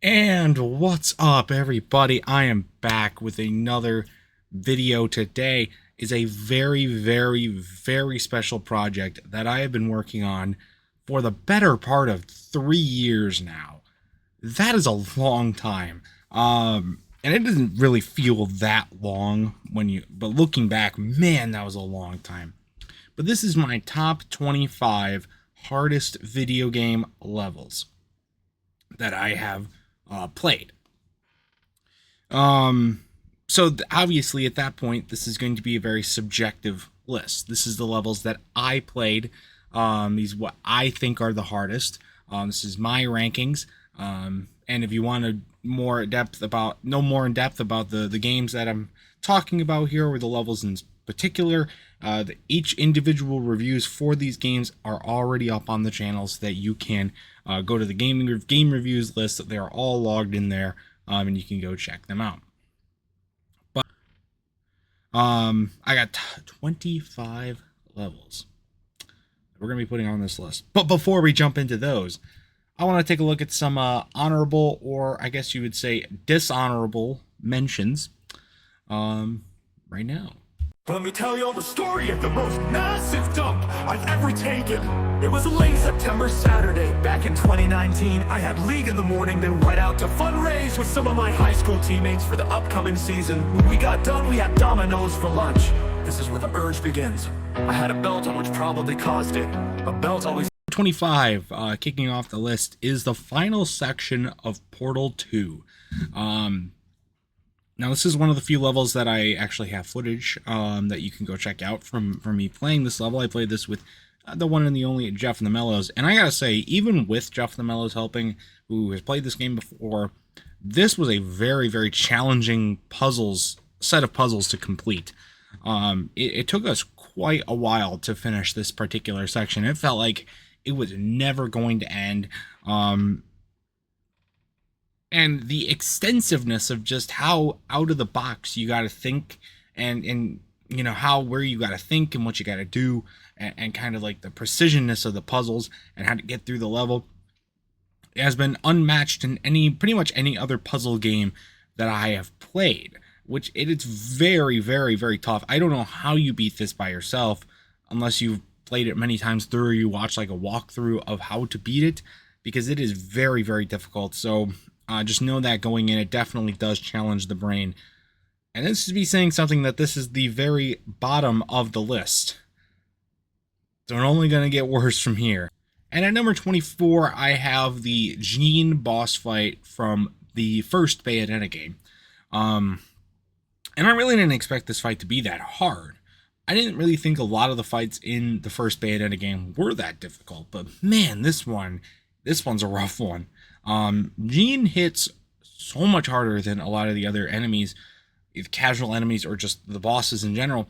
And what's up, everybody? I am back with another video. Today is a very special project that I have been working on for the better part of 3 years now. That is a long time. And it doesn't really feel that long but looking back, man, that was a long time. But this is my top 25 hardest video game levels that I have played. So obviously at that point, this is going to be a very subjective list. This is the levels that I played. These what I think are the hardest. This is my rankings. And if you want to know more in depth about the games that I'm talking about here, or the levels in particular, each individual reviews for these games are already up on the channel, so that you can go to the game reviews list. They are all logged in there, and you can go check them out. But I got 25 levels we're going to be putting on this list. But before we jump into those, I want to take a look at some honorable, or I guess you would say dishonorable, mentions right now. Let me tell you all the story of the most massive dump I've ever taken. It was a late September Saturday back in 2019. I had league in the morning, then went out to fundraise with some of my high school teammates for the upcoming season. When we got done, we had Domino's for lunch. This is where the urge begins. I had a belt on, which probably caused it. A belt always... 25, kicking off the list, is the final section of Portal 2. Now, this is one of the few levels that I actually have footage that you can go check out from me playing this level. I played this with the one and the only Jeffofthemellows, and I gotta say, even with Jeffofthemellows helping, who has played this game before, this was a very challenging set of puzzles to complete. It took us quite a while to finish this particular section. It felt like it was never going to end. And the extensiveness of just how out of the box you got to think, and you know where you got to think and what you got to do, and kind of like the precisionness of the puzzles and how to get through the level, it has been unmatched in pretty much any other puzzle game that I have played. Which it's very tough. I don't know how you beat this by yourself, unless you've played it many times through, or you watch like a walkthrough of how to beat it, because it is very difficult. So just know that going in, it definitely does challenge the brain. And this is me saying something that this is the very bottom of the list. So it's only going to get worse from here. And at number 24, I have the Jean boss fight from the first Bayonetta game. And I really didn't expect this fight to be that hard. I didn't really think a lot of the fights in the first Bayonetta game were that difficult, but man, this one's a rough one. Jean hits so much harder than a lot of the other enemies, either casual enemies or just the bosses in general.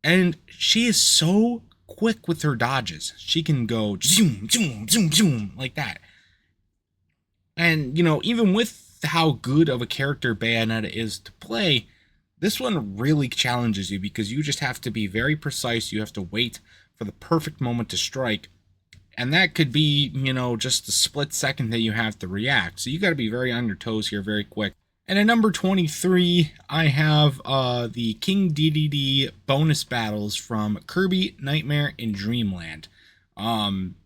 And she is so quick with her dodges. She can go zoom like that. And, even with how good of a character Bayonetta is to play, this one really challenges you, because you just have to be very precise. You have to wait for the perfect moment to strike. And that could be, just a split second that you have to react. So you got to be very on your toes here, very quick. And at number 23, I have the King Dedede bonus battles from Kirby Nightmare in Dreamland.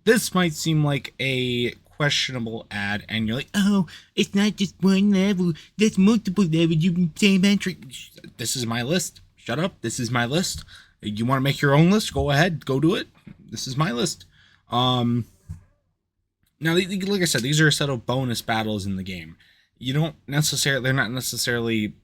This might seem like a questionable ad, and you're like, oh, it's not just one level, there's multiple levels, you can same entry. This is my list. Shut up. This is my list. You want to make your own list? Go ahead, go do it. This is my list. Now, like I said, these are a set of bonus battles in the game. They're not necessarily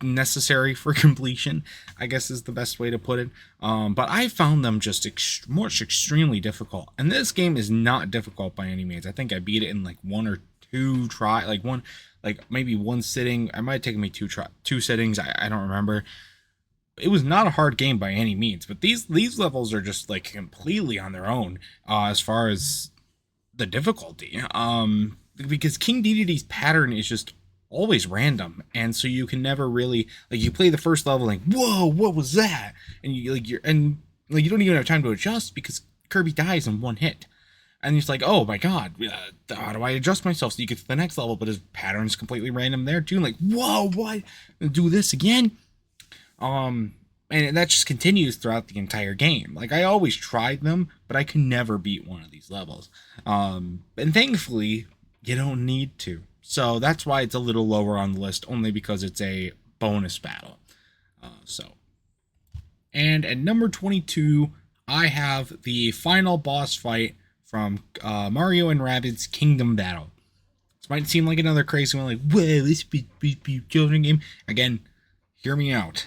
necessary for completion, I guess is the best way to put it. But I found them just extremely difficult. And this game is not difficult by any means. I think I beat it in like one or two maybe one sitting. It might have taken me two sittings. I don't remember. It was not a hard game by any means, but these levels are just like completely on their own as far as the difficulty. Because King Dedede's pattern is just always random, and so you can never really, like, you play the first level like, whoa, what was that? And you don't even have time to adjust, because Kirby dies in one hit. And he's like, oh my god, how do I adjust myself so you get to the next level? But his pattern's completely random there too. I'm like, whoa, why do this again? And that just continues throughout the entire game. Like, I always tried them, but I could never beat one of these levels. And thankfully, you don't need to. So that's why it's a little lower on the list, only because it's a bonus battle. And at number 22, I have the final boss fight from Mario and Rabbids Kingdom Battle. This might seem like another crazy one, like, whoa, this be children game. Again, hear me out.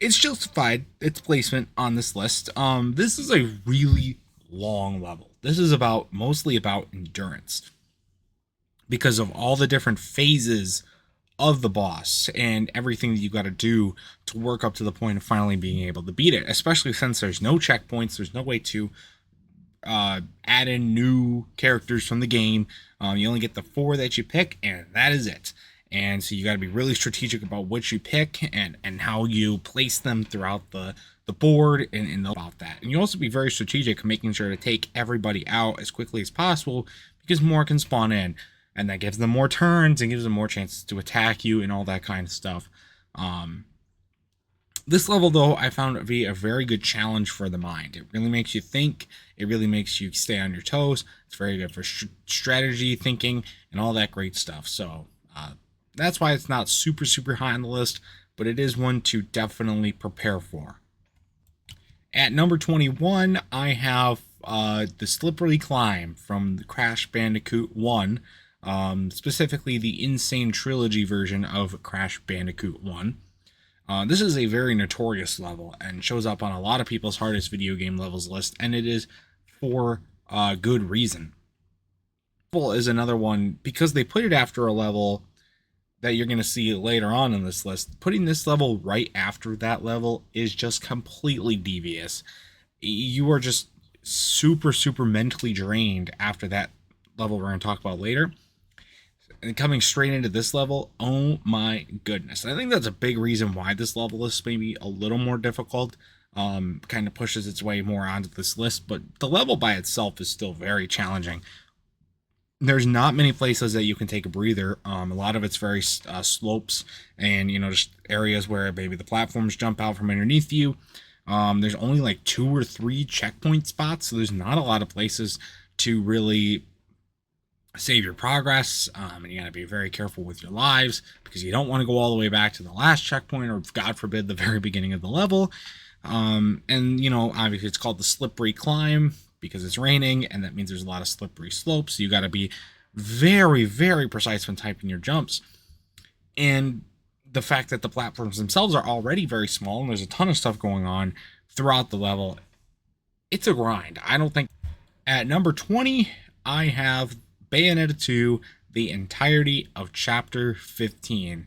It's justified, its placement on this list. This is a really long level. This is mostly about endurance, because of all the different phases of the boss and everything that you got to do to work up to the point of finally being able to beat it, especially since there's no checkpoints, there's no way to add in new characters from the game. You only get the 4 that you pick, and that is it. And so you got to be really strategic about which you pick and how you place them throughout the board and about that. And you also be very strategic, making sure to take everybody out as quickly as possible, because more can spawn in, and that gives them more turns and gives them more chances to attack you and all that kind of stuff. This level, though, I found to be a very good challenge for the mind. It really makes you think. It really makes you stay on your toes. It's very good for strategy thinking and all that great stuff. So that's why it's not super, super high on the list, but it is one to definitely prepare for. At number 21, I have the Slippery Climb from the Crash Bandicoot 1, specifically the Insane Trilogy version of Crash Bandicoot 1. This is a very notorious level and shows up on a lot of people's hardest video game levels list, and it is for good reason. Is another one, because they put it after a level that you're going to see later on in this list. Putting this level right after that level is just completely devious. You are just super, super mentally drained after that level we're going to talk about later. And coming straight into this level, oh my goodness. I think that's a big reason why this level is maybe a little more difficult. Kind of pushes its way more onto this list, but the level by itself is still very challenging. There's not many places that you can take a breather. A lot of it's very slopes and, just areas where maybe the platforms jump out from underneath you. There's only like 2 or 3 checkpoint spots, so there's not a lot of places to really save your progress, and you got to be very careful with your lives, because you don't want to go all the way back to the last checkpoint, or God forbid the very beginning of the level. And obviously it's called the Slippery Climb because it's raining, and that means there's a lot of slippery slopes, so you got to be very, very precise when typing your jumps. And the fact that the platforms themselves are already very small and there's a ton of stuff going on throughout the level, it's a grind. I don't think. At number 20, I have Bayonetta 2, the entirety of Chapter 15.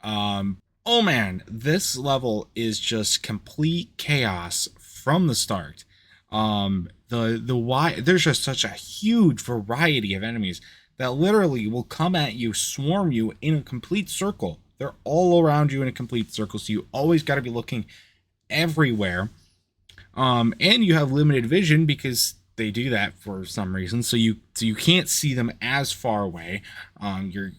Oh man, this level is just complete chaos from the start. There's just such a huge variety of enemies that literally will come at you, swarm you in a complete circle. They're all around you in a complete circle, so you always got to be looking everywhere. And you have limited vision because they do that for some reason, so you can't see them as far away. You're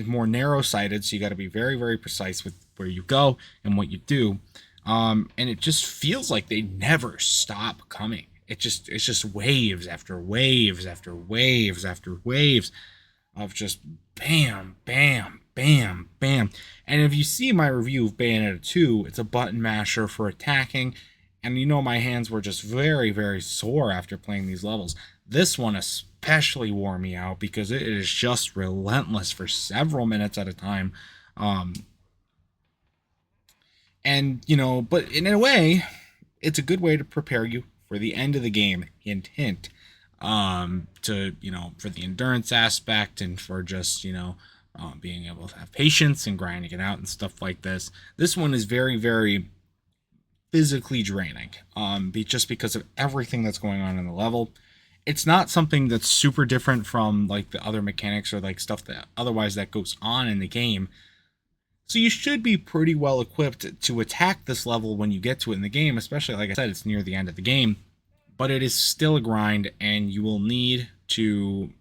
more narrow-sighted, so you got to be very, very precise with where you go and what you do. And it just feels like they never stop coming. It's just waves after waves after waves after waves of just bam, bam, bam, bam. And if you see my review of Bayonetta 2, it's a button masher for attacking. And my hands were just very, very sore after playing these levels. This one especially wore me out because it is just relentless for several minutes at a time. But in a way, it's a good way to prepare you for the end of the game. Hint, hint. For the endurance aspect and for just, being able to have patience and grinding it out and stuff like this. This one is very, very physically draining, just because of everything that's going on in the level. It's not something that's super different from like the other mechanics or like stuff that otherwise that goes on in the game. So you should be pretty well equipped to attack this level when you get to it in the game, especially, like I said, it's near the end of the game. but it is still a grind, and you will need to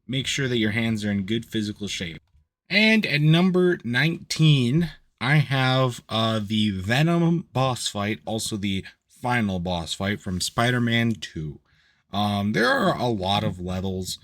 make sure that your hands are in good physical shape. And at number 19, I have the Venom boss fight, also the final boss fight from Spider-Man 2. There are a lot of levels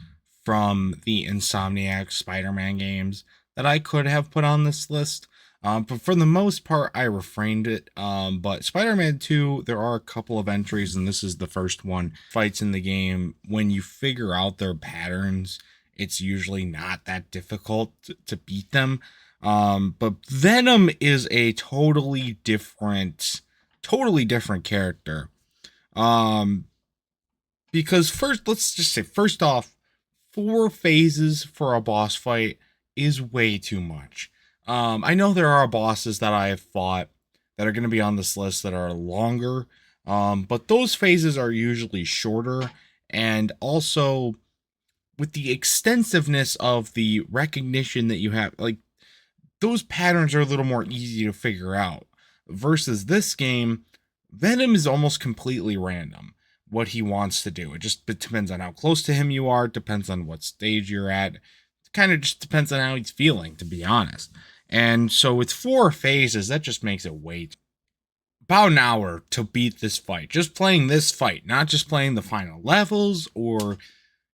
from the Insomniac Spider-Man games that I could have put on this list. But for the most part, I refrained it. But Spider-Man 2, there are a couple of entries, and this is the first one. Fights in the game, when you figure out their patterns, it's usually not that difficult to beat them. But Venom is a totally different character. Because first off, 4 phases for a boss fight is way too much. I know there are bosses that I have fought that are going to be on this list that are longer, but those phases are usually shorter, and also with the extensiveness of the recognition that you have, like, those patterns are a little more easy to figure out. Versus this game, Venom is almost completely random what he wants to do. It depends on how close to him you are, it depends on what stage you're at. It kind of just depends on how he's feeling, to be honest. And so with 4 phases, that just makes it wait about an hour to beat this fight. Just playing this fight, not just playing the final levels or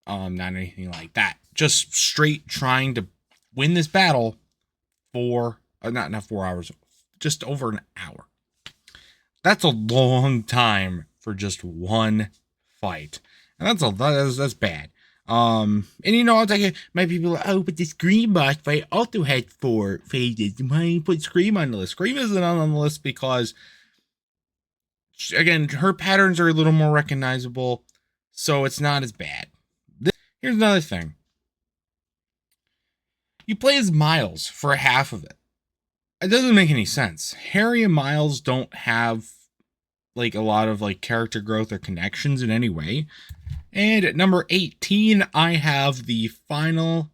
not anything like that. Just straight trying to win this battle for not 4 hours, just over an hour. That's a long time for just one fight, and that's bad. And it's like, my people are, oh, but the Scream boss fight also had 4 phases. Why didn't you put Scream on the list? Scream isn't on the list because, again, her patterns are a little more recognizable, so it's not as bad. Here's another thing. You play as Miles for half of it. It doesn't make any sense. Harry and Miles don't have like a lot of like character growth or connections in any way. And at number 18, I have the final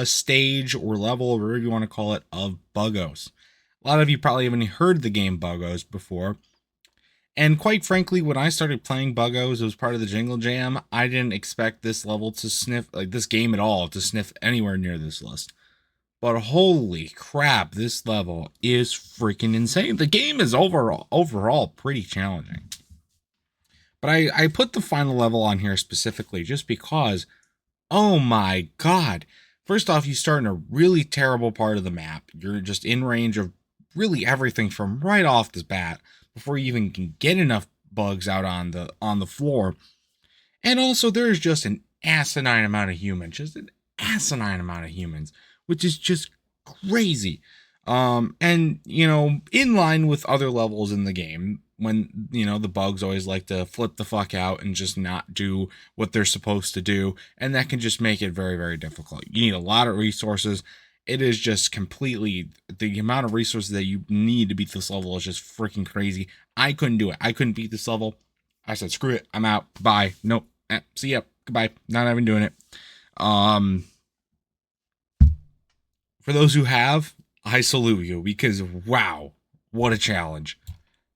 stage or level, or whatever you want to call it, of Buggos. A lot of you probably haven't heard the game Buggos before. And quite frankly, when I started playing Buggos, it was part of the Jingle Jam. I didn't expect this level to sniff, like this game at all, to sniff anywhere near this list. But holy crap, this level is freaking insane. The game is overall pretty challenging. But I put the final level on here specifically just because, oh my god. First off, you start in a really terrible part of the map. You're just in range of really everything from right off the bat before you even can get enough bugs out on the floor. And also, there's just an asinine amount of humans. Just an asinine amount of humans, which is just crazy. And, in line with other levels in the game, when, the bugs always like to flip the fuck out and just not do what they're supposed to do. And that can just make it very, very difficult. You need a lot of resources. It is just completely, the amount of resources that you need to beat this level is just freaking crazy. I couldn't do it. I couldn't beat this level. I said, screw it. I'm out. Bye. Nope. See ya. Goodbye. Not even doing it. For those who have, I salute you, because wow, what a challenge.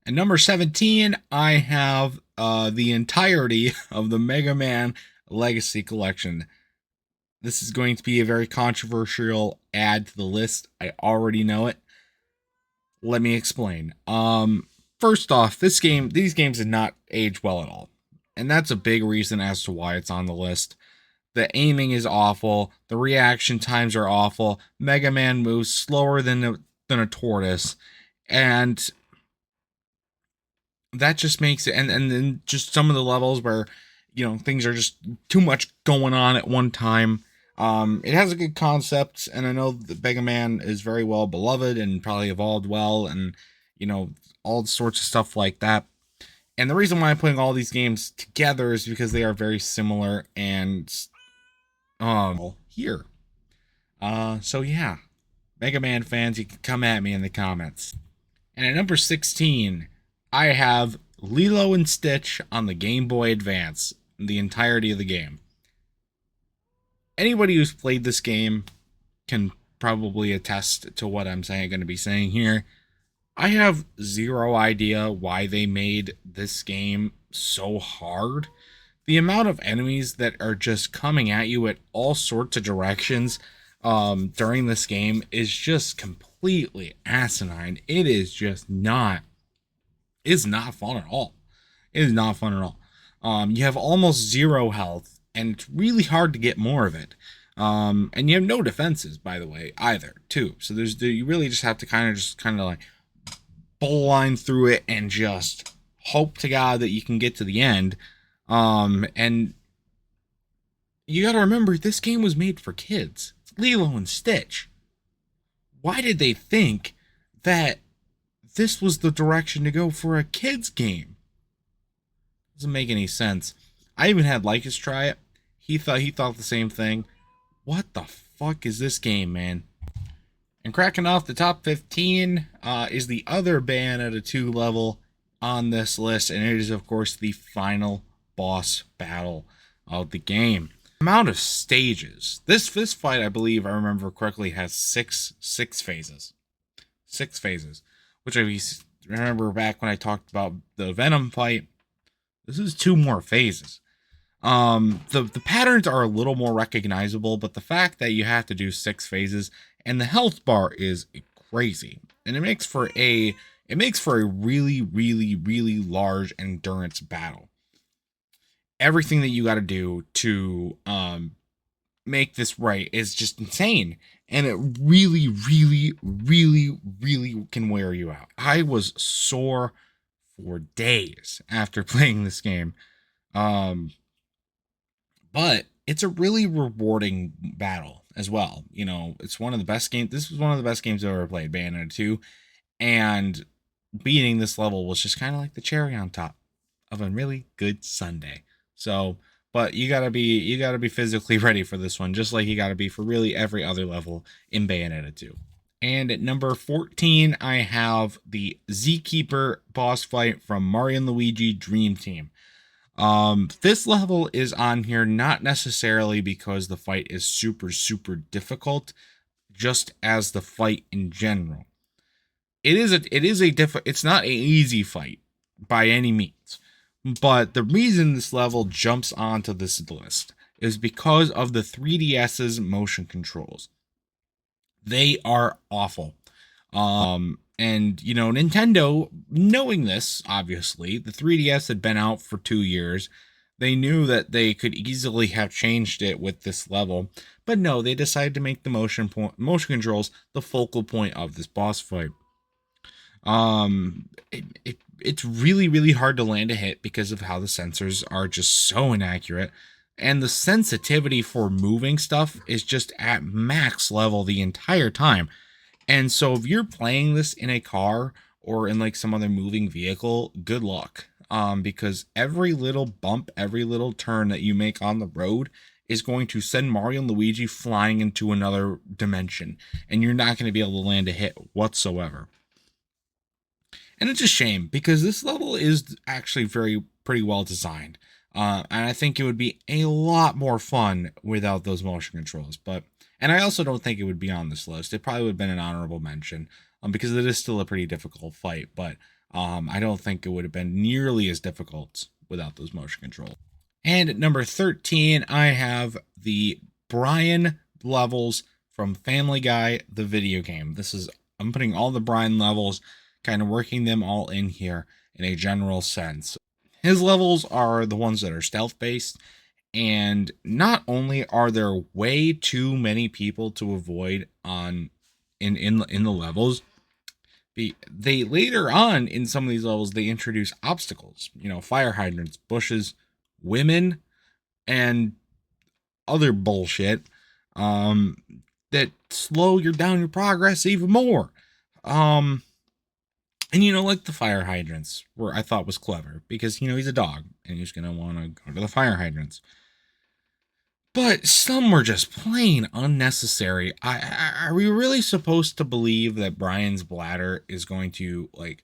At number 17, I have the entirety of the Mega Man Legacy Collection. This is going to be a very controversial add to the list. I already know it. Let me explain. First off, these games did not age well at all. And that's a big reason as to why it's on the list. The aiming is awful. The reaction times are awful. Mega Man moves slower than a tortoise. And that just makes it, and then just some of the levels where, things are just too much going on at one time. It has a good concept, and I know that Mega Man is very well beloved and probably evolved well, and, all sorts of stuff like that. And the reason why I'm putting all these games together is because they are very similar and, here. So yeah, Mega Man fans, you can come at me in the comments. And at number 16, I have Lilo and Stitch on the Game Boy Advance, the entirety of the game. Anybody who's played this game can probably attest to what I'm going to be saying here. I have zero idea why they made this game so hard. The amount of enemies that are just coming at you at all sorts of directions during this game is just completely asinine. It is just not. It's not fun at all. It is not fun at all. You have almost zero health, and it's really hard to get more of it. And you have no defenses, by the way, either, too. So you really just have to kind of like bull line through it and just hope to God that you can get to the end. And you got to remember, this game was made for kids. It's Lilo and Stitch. Why did they think that this was the direction to go for a kids game? Doesn't make any sense. I even had Lycus try it. He thought the same thing. What the fuck is this game, man? And cracking off the top 15 is the other Bayonetta 2 level on this list, and it is, of course, the final boss battle of the game. Amount of stages. This fight, I believe, I remember correctly, has six phases. 6 phases. Which I remember back when I talked about the Venom fight. This is 2 more phases. The patterns are a little more recognizable, but the fact that you have to do 6 phases and the health bar is crazy, and it makes for a really, really, really large endurance battle. Everything that you got to do to make this right is just insane, and it really, really, really, really can wear you out. I was sore for days after playing this game. But it's a really rewarding battle as well. You know, it's one of the best games. This was one of the best games I've ever played, Bayonetta 2. And beating this level was just kind of like the cherry on top of a really good sundae. So, but you gotta be physically ready for this one, just like you gotta be for really every other level in Bayonetta 2. And at number 14, I have the Zkeeper boss fight from Mario & Luigi Dream Team. This level is on here not necessarily because the fight is super, super difficult, just as the fight in general. It's not an easy fight by any means, but the reason this level jumps onto this list is because of the 3DS's motion controls. They are awful. And, you know, Nintendo, knowing this, obviously, the 3DS had been out for 2 years. They knew that they could easily have changed it with this level. But no, they decided to make the motion controls the focal point of this boss fight. It's really, really hard to land a hit because of how the sensors are just so inaccurate. And the sensitivity for moving stuff is just at max level the entire time. And so if you're playing this in a car or in like some other moving vehicle, good luck. Because every little bump, every little turn that you make on the road is going to send Mario and Luigi flying into another dimension. And you're not going to be able to land a hit whatsoever. And it's a shame because this level is actually pretty well designed. And I think it would be a lot more fun without those motion controls. And I also don't think it would be on this list. It probably would have been an honorable mention because it is still a pretty difficult fight. But I don't think it would have been nearly as difficult without those motion controls. And at number 13, I have the Brian levels from Family Guy, the video game. I'm putting all the Brian levels, kind of working them all in here in a general sense. His levels are the ones that are stealth-based. And not only are there way too many people to avoid in the levels, they later on in some of these levels they introduce obstacles, you know, fire hydrants, bushes, women, and other bullshit that slow down your progress even more. And you know, like the fire hydrants, where I thought was clever because, you know, he's a dog and he's gonna want to go to the fire hydrants. But some were just plain unnecessary. Are we really supposed to believe that Brian's bladder is going to, like,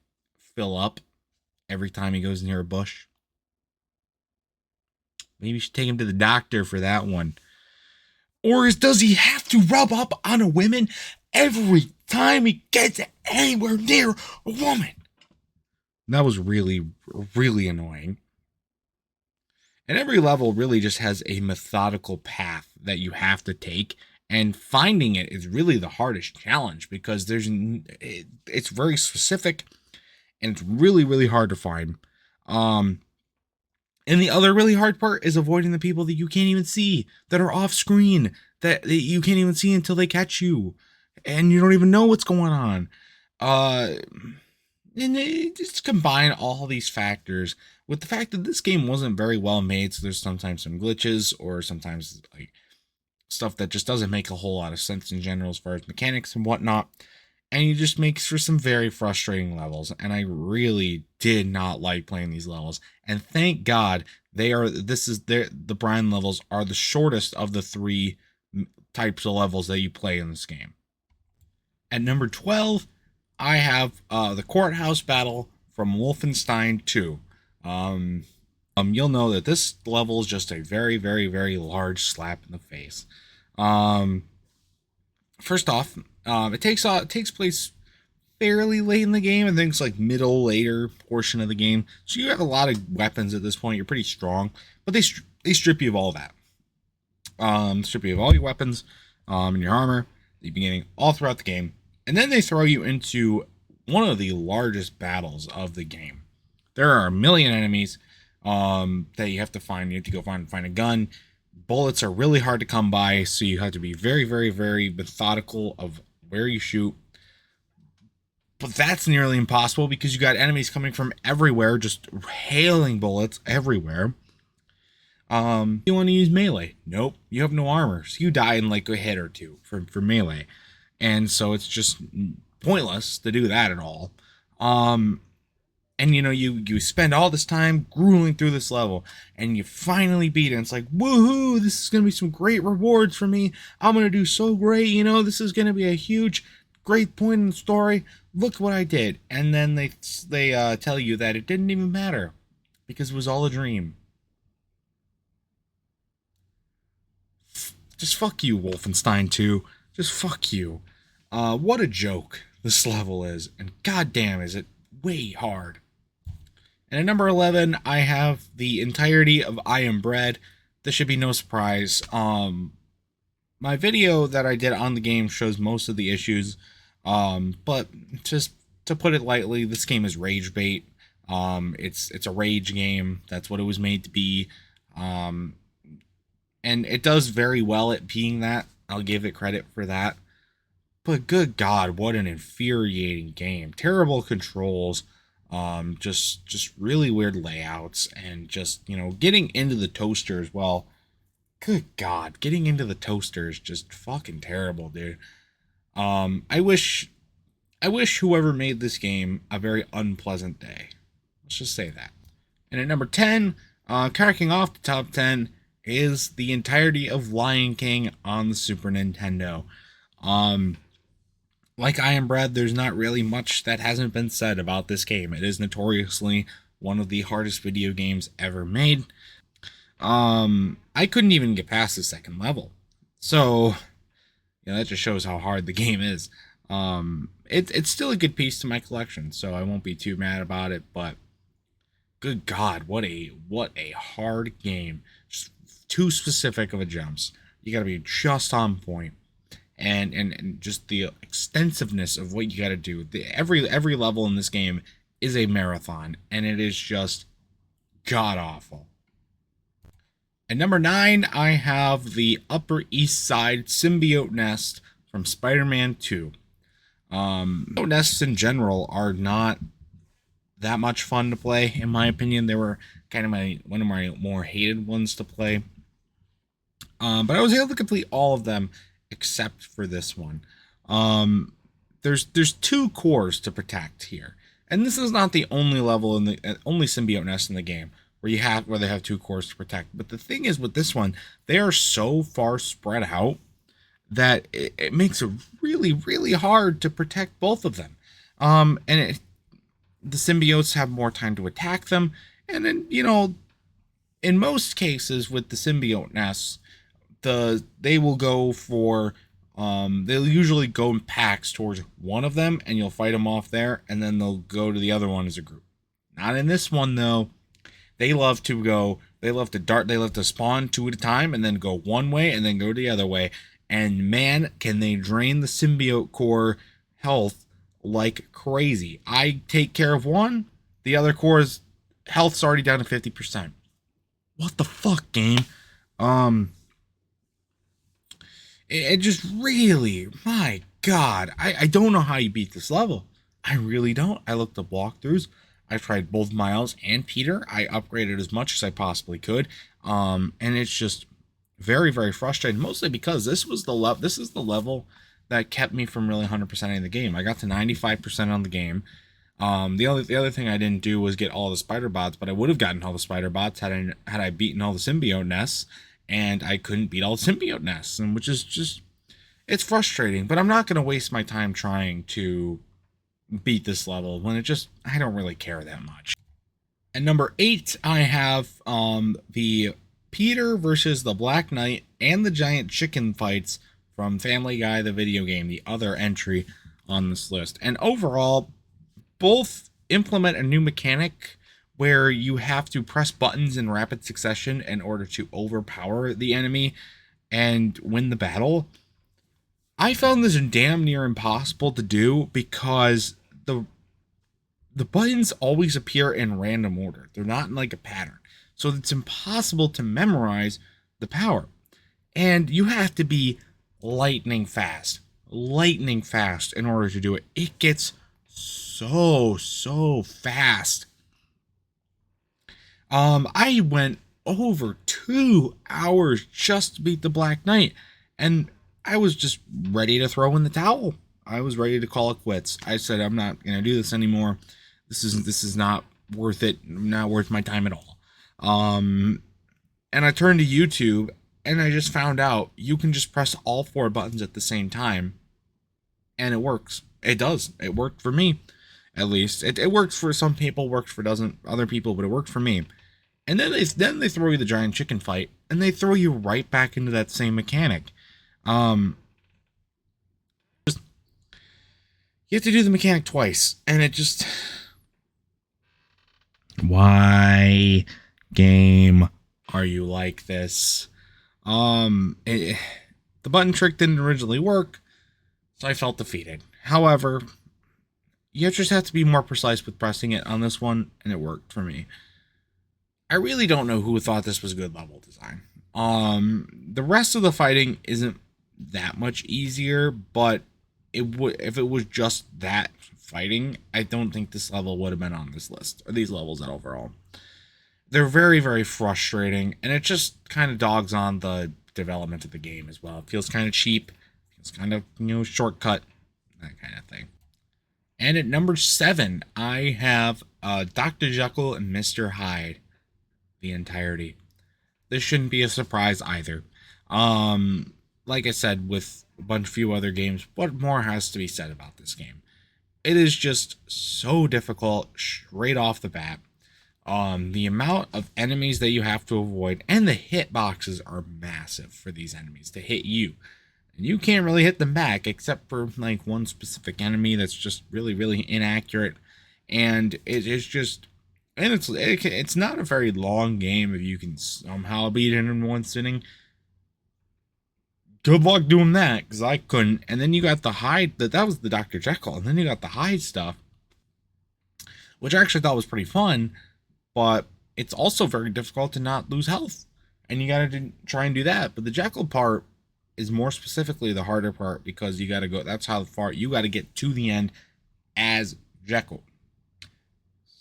fill up every time he goes near a bush? Maybe you should take him to the doctor for that one. Or does he have to rub up on a woman every time he gets anywhere near a woman? That was really, really annoying. And every level really just has a methodical path that you have to take, and finding it is really the hardest challenge because it's very specific and it's really hard to find. Um, and the other really hard part is avoiding the people that you can't even see, that are off screen, that you can't even see until they catch you, and you don't even know what's going on. Uh, and they just combine all these factors with the fact that this game wasn't very well made, so there's sometimes some glitches or sometimes like stuff that just doesn't make a whole lot of sense in general as far as mechanics and whatnot. And it just makes for some very frustrating levels. And I really did not like playing these levels. And thank God the brine levels are the shortest of the three types of levels that you play in this game. At number 12, I have the courthouse battle from Wolfenstein 2. You'll know that this level is just a very large slap in the face. First off, it takes place fairly late in the game. I think it's like later portion of the game. So you have a lot of weapons at this point. You're pretty strong, but they strip you of all that. Strip you of all your weapons, and your armor that you've been getting all throughout the game, and then they throw you into one of the largest battles of the game. There are a million enemies that you have to find. You have to go find a gun. Bullets are really hard to come by, so you have to be very methodical of where you shoot. But that's nearly impossible because you got enemies coming from everywhere, just hailing bullets everywhere. You want to use melee? Nope, you have no armor, so you die in like a hit or two for melee, and so it's just pointless to do that at all. And you spend all this time grueling through this level, and you finally beat it. And it's like, woohoo! This is gonna be some great rewards for me. I'm gonna do so great. This is gonna be a huge, great point in the story. Look what I did. And then they tell you that it didn't even matter because it was all a dream. Just fuck you, Wolfenstein 2. Just fuck you. What a joke this level is, and goddamn, is it way hard. And at number 11, I have the entirety of I Am Bread. This should be no surprise. My video that I did on the game shows most of the issues, but just to put it lightly, this game is rage bait. It's a rage game. That's what it was made to be. And it does very well at being that. I'll give it credit for that. But good God, what an infuriating game. Terrible controls. Just really weird layouts, and just, getting into the toaster as well. Good God, getting into the toaster is just fucking terrible, dude. I wish whoever made this game a very unpleasant day. Let's just say that. And at number 10, cracking off the top 10, is the entirety of Lion King on the Super Nintendo. Like I Am Bread, there's not really much that hasn't been said about this game. It is notoriously one of the hardest video games ever made. I couldn't even get past the second level. So, that just shows how hard the game is. It's still a good piece to my collection, so I won't be too mad about it, but good God, what a hard game. Just too specific of a jumps. You gotta be just on point. And just the extensiveness of what you gotta do. Every level in this game is a marathon, and it is just god awful. At number 9, I have the Upper East Side Symbiote Nest from Spider-Man 2. Symbiote nests in general are not that much fun to play, in my opinion. They were kind of one of my more hated ones to play. But I was able to complete all of them except for this one. There's 2 cores to protect here, and this is not the only level in the only symbiote nest in the game where they have 2 cores to protect. But the thing is, with this one, they are so far spread out that it makes it really hard to protect both of them. The symbiotes have more time to attack them, and then in most cases with the symbiote nests, they will go for they'll usually go in packs towards one of them, and you'll fight them off there, and then they'll go to the other one as a group. Not in this one though. They love to go They love to dart. They love to spawn two at a time and then go one way and then go the other way. And man, can they drain the symbiote core health like crazy. I take care of one, the other core's health's already down to 50%. What the fuck, game? It just really, my god, I don't know how you beat this level. I really don't. I looked up walkthroughs. I tried both Miles and Peter. I upgraded as much as I possibly could. And it's just very, very frustrating, mostly because this is the level that kept me from really 100%ing the game. I got to 95% on the game. The other thing I didn't do was get all the spider bots, but I would have gotten all the spider bots had I beaten all the symbiote nests, and I couldn't beat all the symbiote nests, and which is just, it's frustrating. But I'm not going to waste my time trying to beat this level when I don't really care that much. At number 8, I have the Peter versus the Black Knight and the giant chicken fights from Family Guy, the video game, the other entry on this list. And overall, both implement a new mechanic where you have to press buttons in rapid succession in order to overpower the enemy and win the battle. I found this damn near impossible to do because the buttons always appear in random order. They're not in like a pattern. So it's impossible to memorize the power. And you have to be lightning fast in order to do it. It gets so fast. I went over 2 hours just to beat the Black Knight, and I was just ready to throw in the towel. I was ready to call it quits. I said, I'm not gonna do this anymore. This is not worth it. Not worth my time at all. And I turned to YouTube, and I just found out you can just press all 4 buttons at the same time, and it works. It does. It worked for me, at least. It works for some people, works for other people, but it worked for me. And then they throw you the giant chicken fight, and they throw you right back into that same mechanic. You have to do the mechanic twice, and it just... Why, game, are you like this? The button trick didn't originally work, so I felt defeated. However, you just have to be more precise with pressing it on this one, and it worked for me. I really don't know who thought this was good level design. The rest of the fighting isn't that much easier, but if it was just that fighting, I don't think this level would have been on this list, or these levels at overall. They're very, very frustrating, and it just kind of dogs on the development of the game as well. It feels kind of cheap, feels kind of, shortcut, that kind of thing. And at number 7, I have Dr. Jekyll and Mr. Hyde, the entirety. This shouldn't be a surprise either. Like I said, with a few other games, what more has to be said about this game? It is just so difficult straight off the bat. The amount of enemies that you have to avoid, and the hitboxes are massive for these enemies to hit you. And you can't really hit them back, except for like one specific enemy that's just really, really inaccurate. And it is just... And it's not a very long game if you can somehow beat it in one sitting. Good luck doing that, because I couldn't. And then you got the Hyde, that was the Dr. Jekyll. And then you got the Hyde stuff, which I actually thought was pretty fun, but it's also very difficult to not lose health. And you got to try and do that. But the Jekyll part is more specifically the harder part, because you got to go, that's how far you got to get to the end as Jekyll.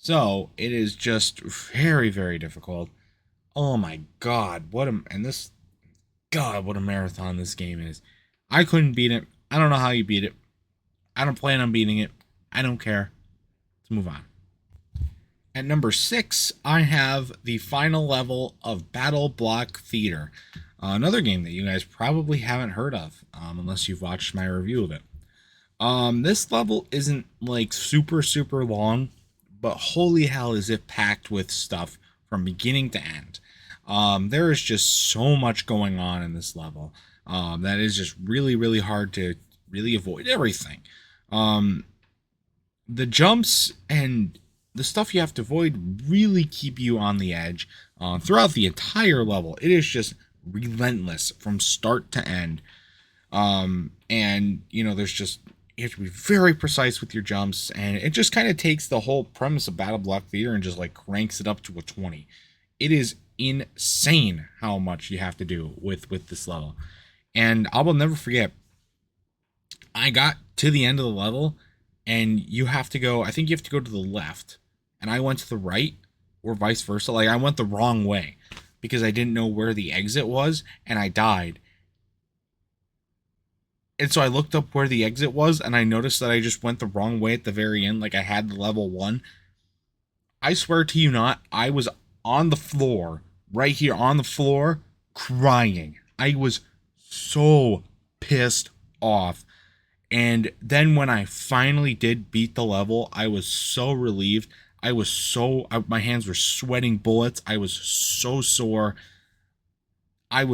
So it is just very, very difficult. Oh my god, what a marathon this game is. I couldn't beat it. I don't know how you beat it. I don't plan on beating it. I don't care. Let's move on. At number 6, I have the final level of Battle Block Theater. Another game that you guys probably haven't heard of, unless you've watched my review of it. This level isn't like super, super long, but holy hell is it packed with stuff from beginning to end. There is just so much going on in this level that is just really, really hard to really avoid everything. The jumps and the stuff you have to avoid really keep you on the edge throughout the entire level. It is just relentless from start to end. And there's just, you have to be very precise with your jumps, and it just kind of takes the whole premise of Battle Block Theater and just like cranks it up to a 20. It is insane how much you have to do with this level. And I will never forget, I got to the end of the level, and you have to go, I think you have to go to the left, and I went to the right, or vice versa. Like, I went the wrong way because I didn't know where the exit was, and I died. And so I looked up where the exit was, and I noticed that I just went the wrong way at the very end, like I had the level 1. I swear to you not, I was on the floor, right here on the floor, crying. I was so pissed off. And then when I finally did beat the level, I was so relieved. My hands were sweating bullets. I was so sore. I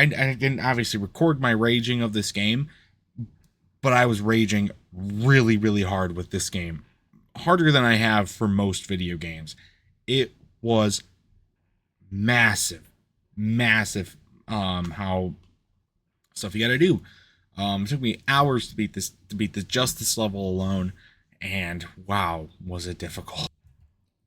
didn't obviously record my raging of this game, but I was raging really, really hard with this game. Harder than I have for most video games. It was massive, massive, how stuff you gotta do. It took me hours to beat this just this level alone, and wow, was it difficult.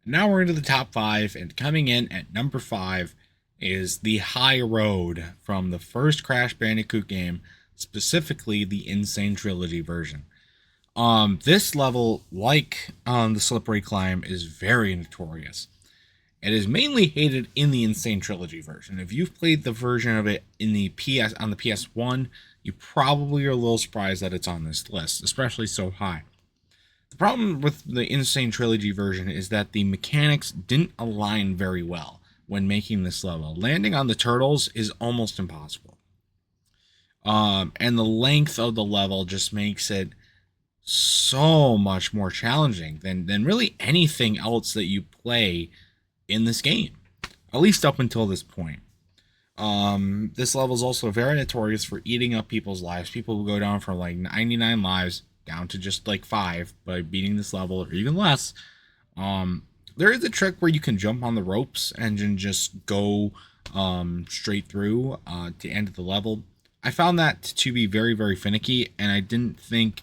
Now we're into the top 5, and coming in at number 5 is the High Road from the first Crash Bandicoot game, specifically the Insane Trilogy version. This level, like the Slippery Climb, is very notorious. It is mainly hated in the Insane Trilogy version. If you've played the version of it on the PS1, you probably are a little surprised that it's on this list, especially so high. The problem with the Insane Trilogy version is that the mechanics didn't align very well when making this level. Landing on the turtles is almost impossible. And the length of the level just makes it so much more challenging than really anything else that you play in this game, at least up until this point. This level is also very notorious for eating up people's lives. People will go down from like 99 lives down to just like 5 by beating this level, or even less. There is a trick where you can jump on the ropes and then just go straight through to the end of the level. I found that to be very, very finicky, and I didn't think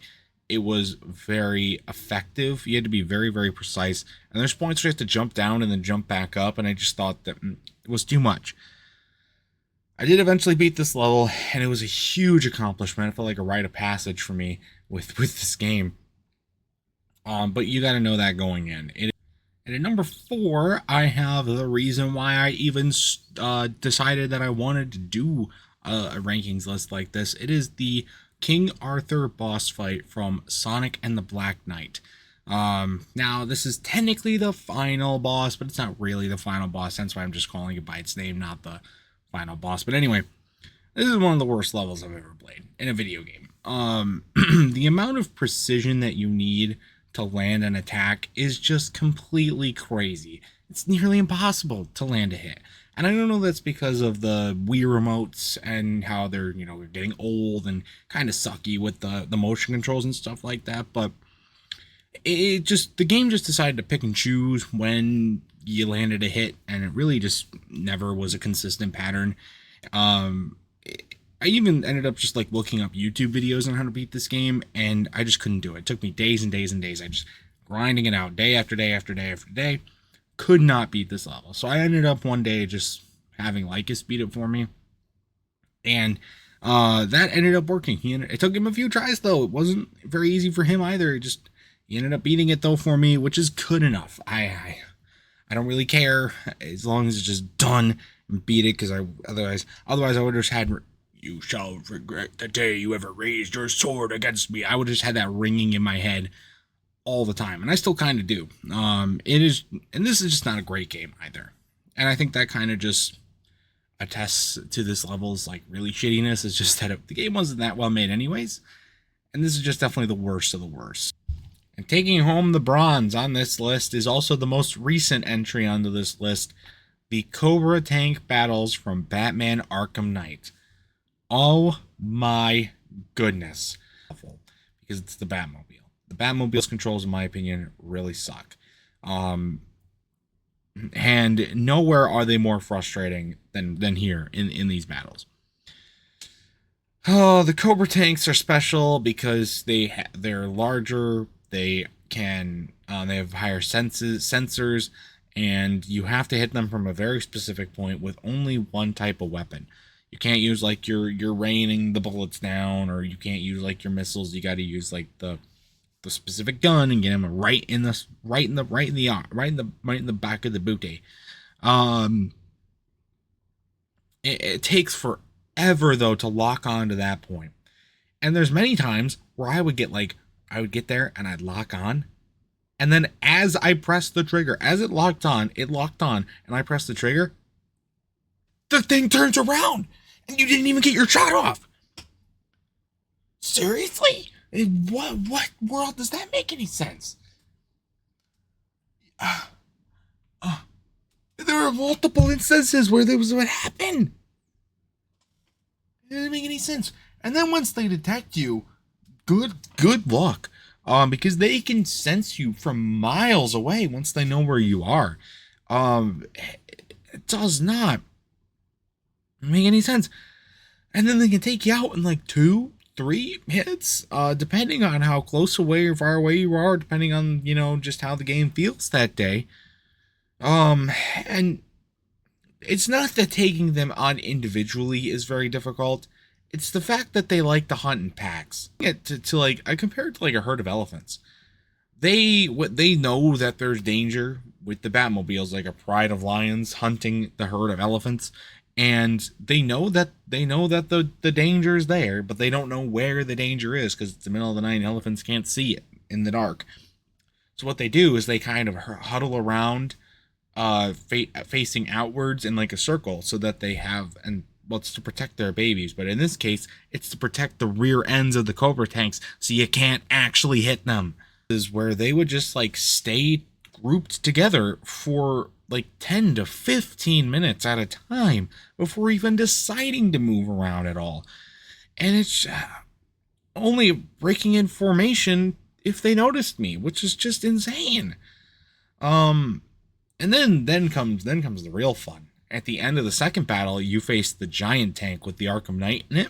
it was very effective. You had to be very, very precise. And there's points where you have to jump down and then jump back up, and I just thought that it was too much. I did eventually beat this level, and it was a huge accomplishment. It felt like a rite of passage for me with this game. But you got to know that going in. And at number 4, I have the reason why I even decided that I wanted to do a rankings list like this. It is the King Arthur boss fight from Sonic and the Black Knight. Now, this is technically the final boss, but it's not really the final boss. That's why I'm just calling it by its name, not the final boss. But anyway, this is one of the worst levels I've ever played in a video game. The amount of precision that you need to land an attack is just completely crazy. It's nearly impossible to land a hit. And I don't know if that's because of the Wii remotes and how they're getting old and kind of sucky with the motion controls and stuff like that, but the game just decided to pick and choose when you landed a hit, and it really just never was a consistent pattern. I even ended up just like looking up YouTube videos on how to beat this game, and I just couldn't do it. It took me days and days and days. I just grinding it out day after day after day after day. Could not beat this level. So I ended up one day just having Lycus beat it for me. And that ended up working. It took him a few tries, though. It wasn't very easy for him either. He ended up beating it, though, for me, which is good enough. I don't really care as long as it's just done and beat it, because otherwise I would have just had, "You shall regret the day you ever raised your sword against me." I would have just had that ringing in my head all the time, and I still kind of do. This is just not a great game either, and I think that kind of just attests to this level's like really shittiness. It's just that the game wasn't that well made anyways, and this is just definitely the worst of the worst. And taking home the bronze on this list is also the most recent entry onto this list, the Cobra Tank battles from Batman Arkham Knight. Oh my goodness. Because it's the Batmobile. The The Batmobile's controls, in my opinion, really suck. And nowhere are they more frustrating than here in these battles. Oh, the Cobra tanks are special because they're larger. They have higher sensors, and you have to hit them from a very specific point with only one type of weapon. You can't use like you're raining the bullets down, or you can't use like your missiles. You got to use like the specific gun and get him right in the back of the booty. It takes forever though to lock on to that point, and there's many times where I would get there and I'd lock on, and then as I pressed the trigger, as it locked on, and I pressed the trigger, the thing turns around and you didn't even get your shot off. Seriously? What world does that make any sense? There were multiple instances where there was what happened. It didn't make any sense. And then once they detect you, good luck. Because they can sense you from miles away once they know where you are. It does not make any sense. And then they can take you out in like 2-3 hits, depending on how close away or far away you are, depending on, just how the game feels that day. And it's not that taking them on individually is very difficult. It's the fact that they like to hunt in packs. I compare it to like a herd of elephants. They know that there's danger with the Batmobiles, like a pride of lions hunting the herd of elephants. And they know that the danger is there, but they don't know where the danger is because it's the middle of the night and elephants can't see it in the dark. So what they do is they kind of huddle around, facing outwards in like a circle, so that they have, it's to protect their babies, but in this case, it's to protect the rear ends of the Cobra tanks, so you can't actually hit them. This is where they would just like stay grouped together for like 10 to 15 minutes at a time before even deciding to move around at all. And it's only breaking in formation if they noticed me, which is just insane. And then comes the real fun. At the end of the second battle, you face the giant tank with the Arkham Knight in it.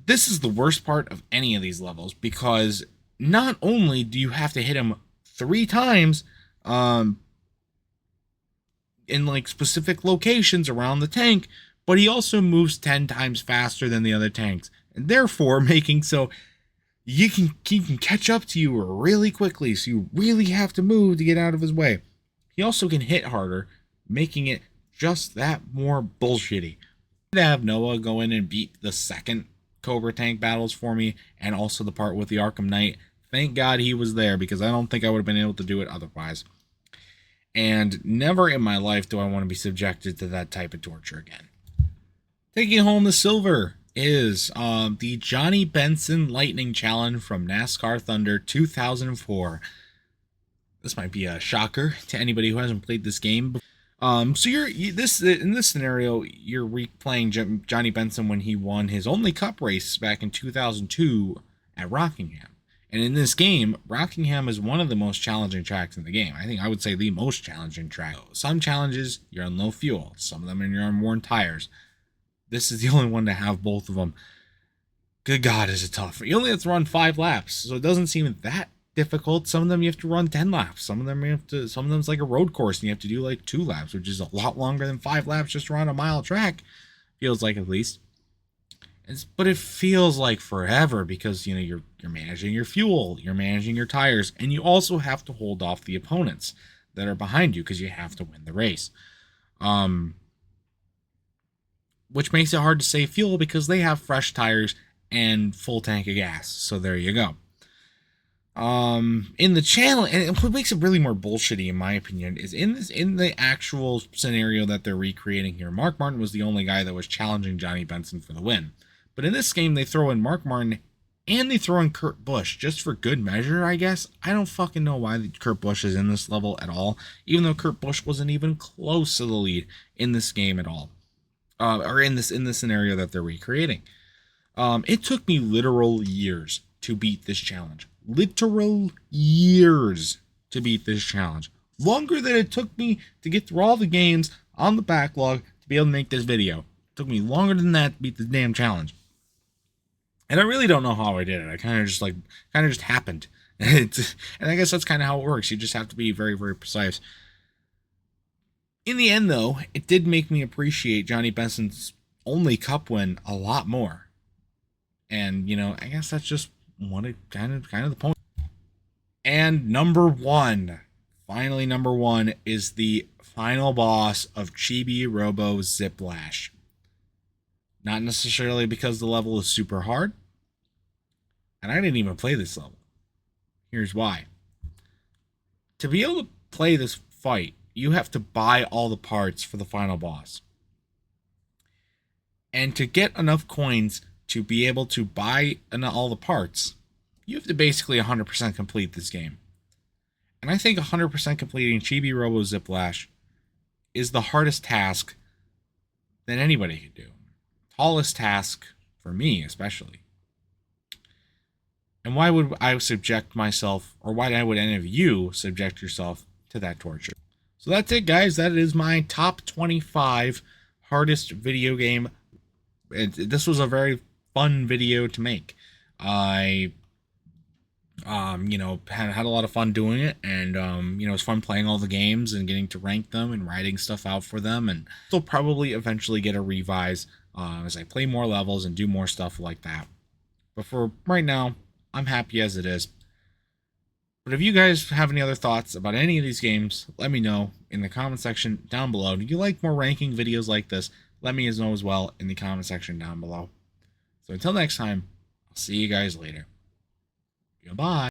This is the worst part of any of these levels, because not only do you have to hit him 3 times, in like specific locations around the tank, but he also moves 10 times faster than the other tanks, and therefore making so he can catch up to you really quickly, so you really have to move to get out of his way. He also can hit harder, making it just that more bullshitty. To have Noah go in and beat the second Cobra tank battles for me, and also the part with the Arkham Knight. Thank God he was there, because I don't think I would have been able to do it otherwise. And never in my life do I want to be subjected to that type of torture again. Taking home the silver is the Johnny Benson Lightning Challenge from NASCAR Thunder 2004. This might be a shocker to anybody who hasn't played this game. So in this scenario, you're replaying Johnny Benson when he won his only cup race back in 2002 at Rockingham. And in this game, Rockingham is one of the most challenging tracks in the game. I would say the most challenging track. Some challenges, you're on low fuel. Some of them, you're on worn tires. This is the only one to have both of them. Good God, is it tough. You only have to run 5 laps, so it doesn't seem that difficult. Some of them you have to run 10 laps. Some of them it's like a road course, and you have to do like 2 laps, which is a lot longer than 5 laps just around a mile track. Feels like, at least. But it feels like forever, because you're managing your fuel, you're managing your tires, and you also have to hold off the opponents that are behind you because you have to win the race. Which makes it hard to save fuel because they have fresh tires and full tank of gas. So there you go. In the channel, and what makes it really more bullshitty in my opinion is in the actual scenario that they're recreating here, Mark Martin was the only guy that was challenging Johnny Benson for the win. But in this game, they throw in Mark Martin and they throw in Kurt Busch just for good measure, I guess. I don't fucking know why Kurt Busch is in this level at all, even though Kurt Busch wasn't even close to the lead in this game at all, or in this scenario that they're recreating. It took me literal years to beat this challenge. Literal years to beat this challenge. Longer than it took me to get through all the games on the backlog to be able to make this video. It took me longer than that to beat the damn challenge. And I really don't know how I did it. I kind of just happened. And I guess that's kind of how it works. You just have to be very, very precise. In the end, though, it did make me appreciate Johnny Benson's only cup win a lot more. And, you know, I guess that's just kind of the point. And number one, finally number one, is the final boss of Chibi Robo Ziplash. Not necessarily because the level is super hard. And I didn't even play this level. Here's why. To be able to play this fight, you have to buy all the parts for the final boss. And to get enough coins to be able to buy all the parts, you have to basically 100% complete this game. And I think 100% completing Chibi Robo Ziplash is the hardest task that anybody could do. Tallest task for me, especially. And why would I subject myself, or why would any of you subject yourself to that torture? So that's it, guys. That is my top 25 hardest video game. This was a very fun video to make. I, you know, had a lot of fun doing it, and you know, it was fun playing all the games and getting to rank them and writing stuff out for them. And they'll probably eventually get a revise as I play more levels and do more stuff like that. But for right now, I'm happy as it is. But if you guys have any other thoughts about any of these games, let me know in the comment section down below. If you like more ranking videos like this, let me know as well in the comment section down below. So until next time, I'll see you guys later. Goodbye.